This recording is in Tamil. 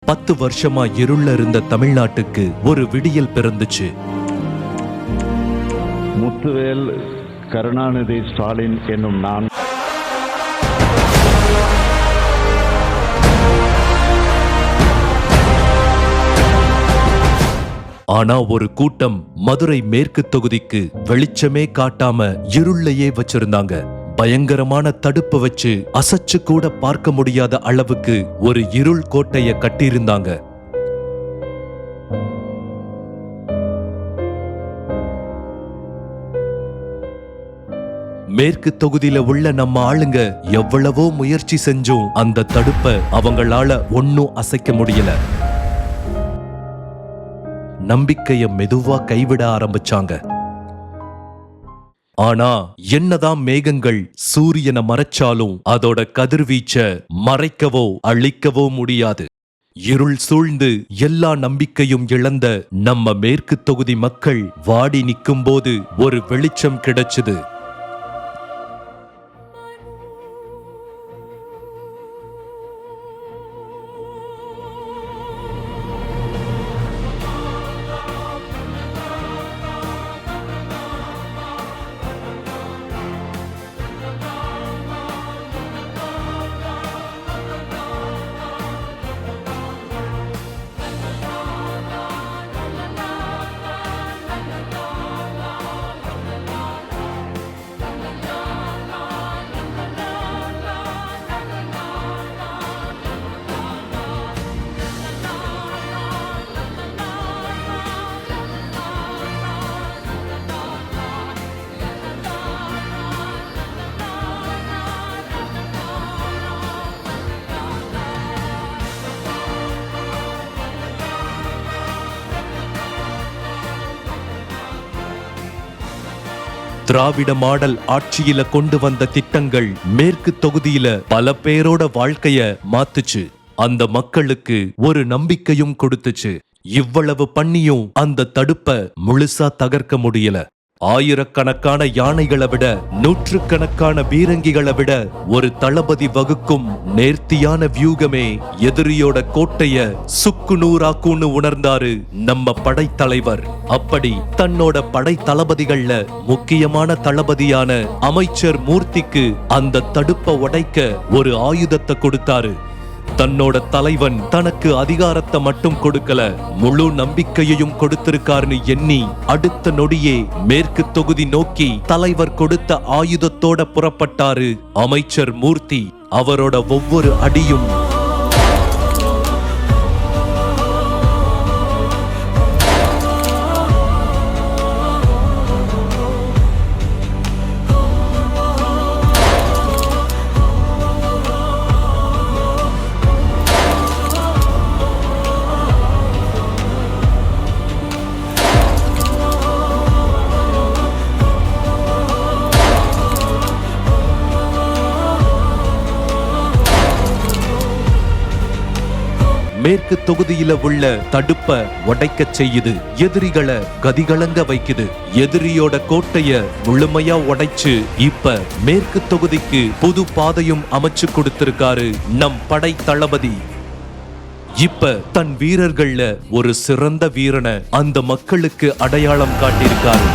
10 வருஷமா இருள இருந்த தமிழ்நாட்டுக்கு ஒரு விடியல் பிறந்துச்சு. முத்துவேல் கருணாநிதி ஸ்டாலின் என்னும் நான் ஆனா ஒரு கூட்டம் மதுரை மேற்கு தொகுதிக்கு வெளிச்சமே காட்டாம இருளையே வச்சிருந்தாங்க. பயங்கரமான தடுப்பு வச்சு அசைச்சு கூட பார்க்க முடியாத அளவுக்கு ஒரு இருள் கோட்டைய கட்டியிருந்தாங்க. மேற்கு தொகுதியில உள்ள நம்ம ஆளுங்க எவ்வளவோ முயற்சி செஞ்சும் அந்த தடுப்பை அவங்களால ஒன்னும் அசைக்க முடியல. நம்பிக்கைய மெதுவா கைவிட ஆரம்பிச்சாங்க. ஆனா என்னதான் மேகங்கள் சூரியனை மறைச்சாலும் அதோட கதிர்வீச்ச மறைக்கவோ அழிக்கவோ முடியாது. இருள் சூழ்ந்து எல்லா நம்பிக்கையும் இழந்த நம்ம மேற்கு தொகுதி மக்கள் வாடி நிக்கும்போது ஒரு வெளிச்சம் கிடைச்சது. திராவிட மாடல் ஆட்சியில கொண்டு வந்த திட்டங்கள் மேற்கு தொகுதியில பல பேரோட வாழ்க்கைய மாத்துச்சு. அந்த மக்களுக்கு ஒரு நம்பிக்கையும் கொடுத்துச்சு. இவ்வளவு பண்ணியும் அந்த தடுப்பை முழுசா தகர்க்க முடியல. ஆயிரக்கணக்கான யானைகளை விட நூற்றுக்கணக்கான பீரங்கிகளை விட ஒரு தளபதி வகுக்கும் நேர்த்தியான வியூகமே எதிரியோட கோட்டைய சுக்கு நூறாக்குன்னு உணர்ந்தாரு நம்ம படைத்தலைவர். அப்படி தன்னோட படை தளபதிகள்ல முக்கியமான தளபதியான அமைச்சர் மூர்த்திக்கு அந்த தடுப்பை உடைக்க ஒரு ஆயுதத்தை கொடுத்தாரு. தன்னோட தலைவன் தனக்கு அதிகாரத்தை மட்டும் கொடுக்கல, முழு நம்பிக்கையையும் கொடுத்திருக்காருன்னு எண்ணி அடுத்த நொடியே மேற்கு தொகுதி நோக்கி தலைவர் கொடுத்த ஆயுதத்தோட புறப்பட்டாரு அமைச்சர் மூர்த்தி. அவரோட ஒவ்வொரு அடியும் மேற்கு தொகுதியில உள்ள தடுப்ப உடைக்க செய்யுது. எதிரிகளை கதிகலங்க வைக்குது. எதிரியோட கோட்டைய முழுமையா உடைச்சு இப்ப மேற்கு தொகுதிக்கு புது பாதையும் அமைச்சு கொடுத்திருக்காரு நம் படை தளபதி. இப்ப தன் வீரர்கள்ல ஒரு சிறந்த வீரனை அந்த மக்களுக்கு அடையாளம் காட்டியிருக்காரு.